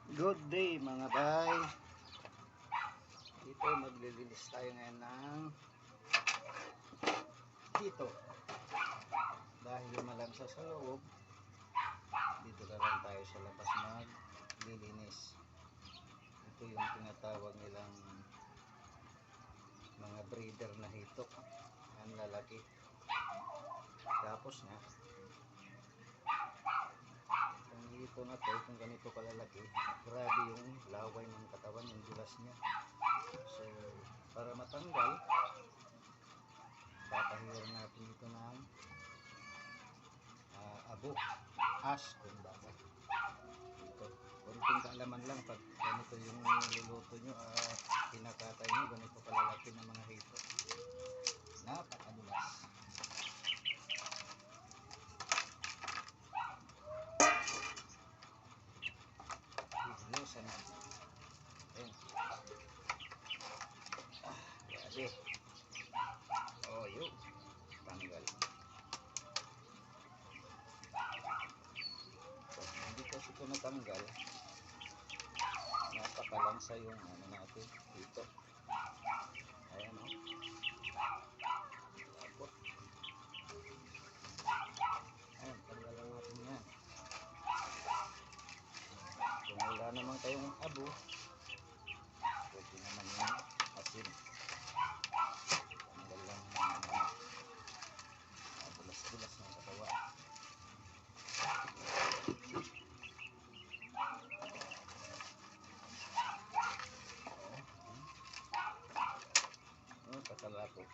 Good day mga bay. Dito maglilinis tayo ngayon ng dito. Dahil malamsa sa loob, dito na lang tayo sa labas maglilinis. Ito yung tinatawag nilang mga breeder na hitok. Ang lalaki. Tapos na ito na to, kung ganito kalalaki, grabe yung laway ng katawan, yung dulas niya. So para matanggal, papahiran natin ito ng abo, ash kung bakit. Ito, konting kaalaman lang pag ganito yung luluto nyo, pinakatay nyo, ganito kalalaki ng mga hito, napakadulas. Inusan natin. Ayan. Grabe. Oh, yun. Tanggal. So, hindi kasi ito natanggal. Napakalansa yung ano natin dito. Ayan o. Tapos. Ayan, tanggalan natin yan. Kung wala naman kayong abo, pwede naman yung asin. Tanggal lang yung bulas-bulas ng katawan. Kakalapot.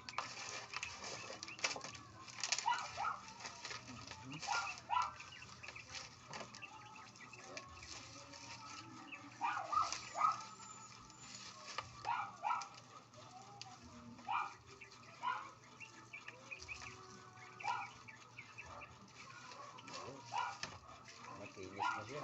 Makinis na siya.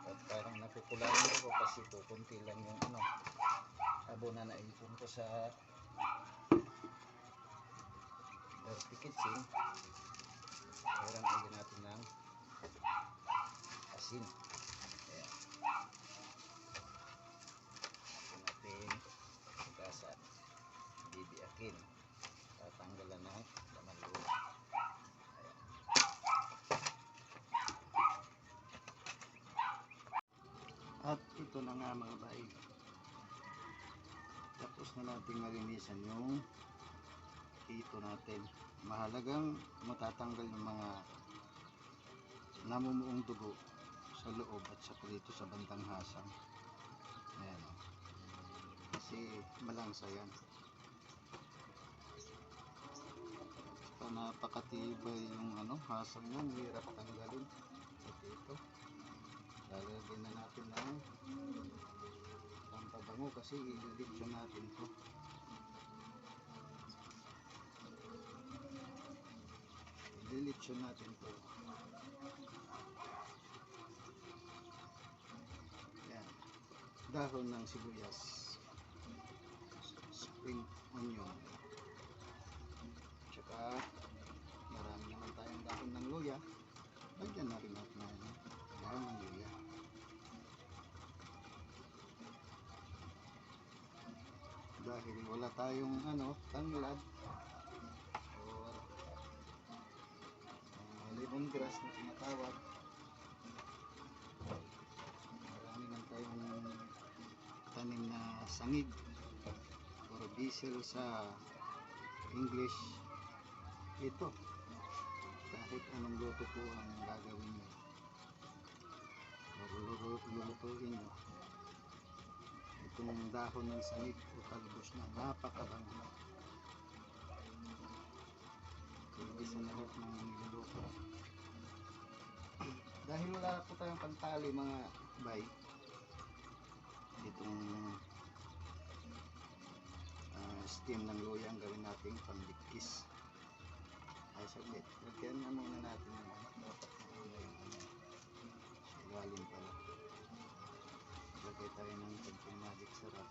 At parang napupularin ko kasi kukunti lang yung abo na naipon ko sa dirty kitchen. Kailan lagyan natin ng asin. Ayan. Natin pagkasan. Bibiakin. Tatanggalan ng laman loob. At ito na nga mga bay. Tapos na natin malinisan yung hito natin. Mahalagang matatanggal yung mga namumuong dugo sa loob at saka dito sa bandang hasang. Ayan. Kasi malangsa yan. Saka napakatibay yung hasang yan. Hirap tanggalin. At ito. Lalagyan na natin ng pampabango kasi ililitsyon natin ito. Ililitsyon natin ito. Yan. Dahon ng sibuyas. Spring onion. Tsaka marami naman tayong dahon ng luya. Lagyan na rin natin ng dahon ng luya. Dahil wala tayong tanglad or lemongrass na tinatawag, marami man tayong tanim na sangig or basil sa English. Ito, kahit anong luto po ang gagawin nyo or lulutuin nyo, itong dahon ng sangig o talbos na napakabango. Hindi sa lahat ng niluluto. Dahil wala po tayong pantali mga bay, itong steam ng luya ang gawin natin pambikis. Ay saglit, lagyan na muna natin yung dapat ilalim pala. Lagay tayo ng konting magic sarap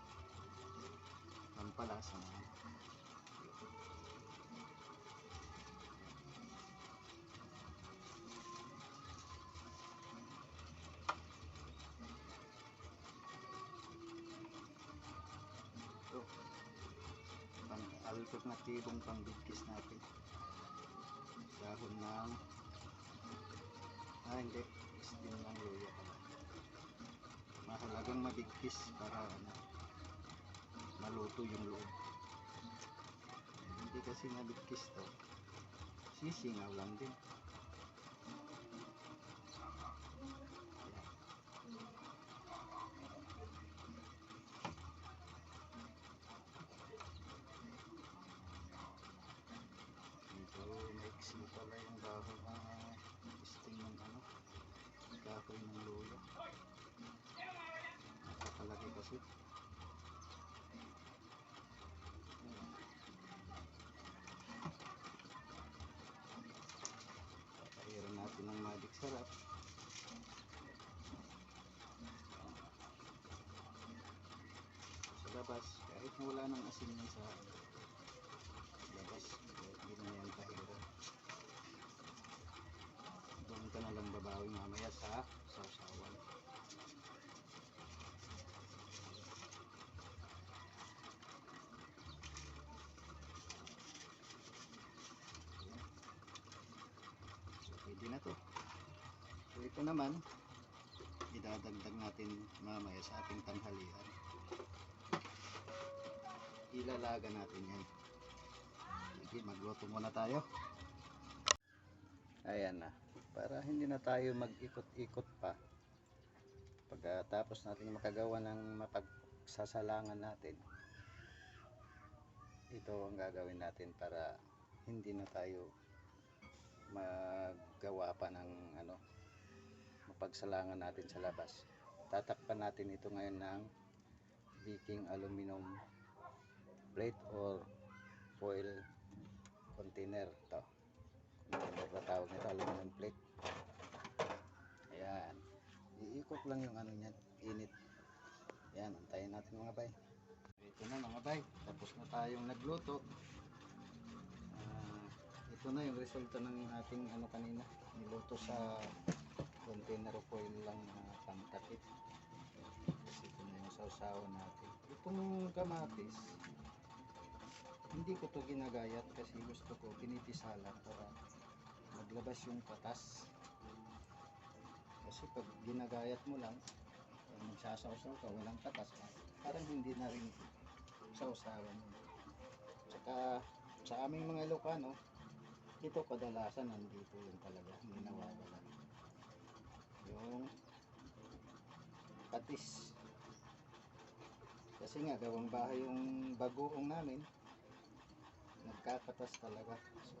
pampalasa na. alternatibong pangbigkis natin. Dahon ng hindi, stem ng luya pala. Mahalagang mabigkis para maluto yung loob. Hindi kasi nabigkis to, sisingaw lang din. Maiksi pala yung dahon stem ng kahoy ng luya. Napakalaki kasi. Papahiran natin ng magic sarap. Sa labas, kahit wala ng asin yan sa labas, hindi na yan pahiran. Doon ka na lang babawi mamaya sa sausawan. So pwede na to. So ito naman, idadagdag natin mamaya sa ating tanghalian. Ilalaga natin yan. Sige, magluto muna tayo. Ayan na, para hindi na tayo mag-ikot-ikot pa. Pagkatapos natin makagawa ng mapagsasalangan natin, ito ang gagawin natin para hindi na tayo maggawa pa ng mapagsalangan natin sa labas. Tatakpan natin ito ngayon ng baking aluminum plate or foil container. Ito, container na tawag nito, aluminum plate. Ayan, iikot lang yung niyan, init. Ayan, antayin natin mga bay. Ito na mga bay, tapos na tayong nagluto. Ito na yung resulta ng ating kanina, niluto sa container o foil lang na pantakip. Ito na yung sausawan natin. Itong kamatis, hindi ko to ginagayat kasi gusto ko pinipisalan para maglabas yung patas. Kasi pag ginagayat mo lang, magsasawsaw ka, walang patas, parang hindi na rin sausawan mo. Tsaka sa aming mga Ilocano, ito kadalasan nandito yun talaga, hindi nawawala. Yung patis. Kasi nga, gawang bahay yung bagoong namin, nagkakatas talaga. So,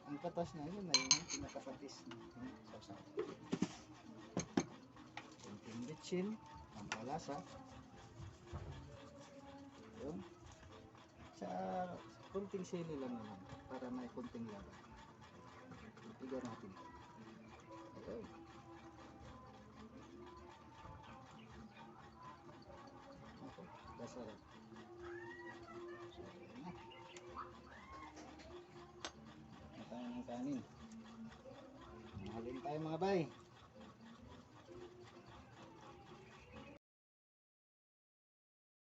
ang katas na yun na yung pinakapatis natin sausawan. Kunting bitchin, ang palasa. Yun. Sa kunting sili lang naman para may kunting laba. Itiga natin. Ayun. Okay, dasarap. So, ayun na. Tayo ng kanin. Mahalin tayo mga bay.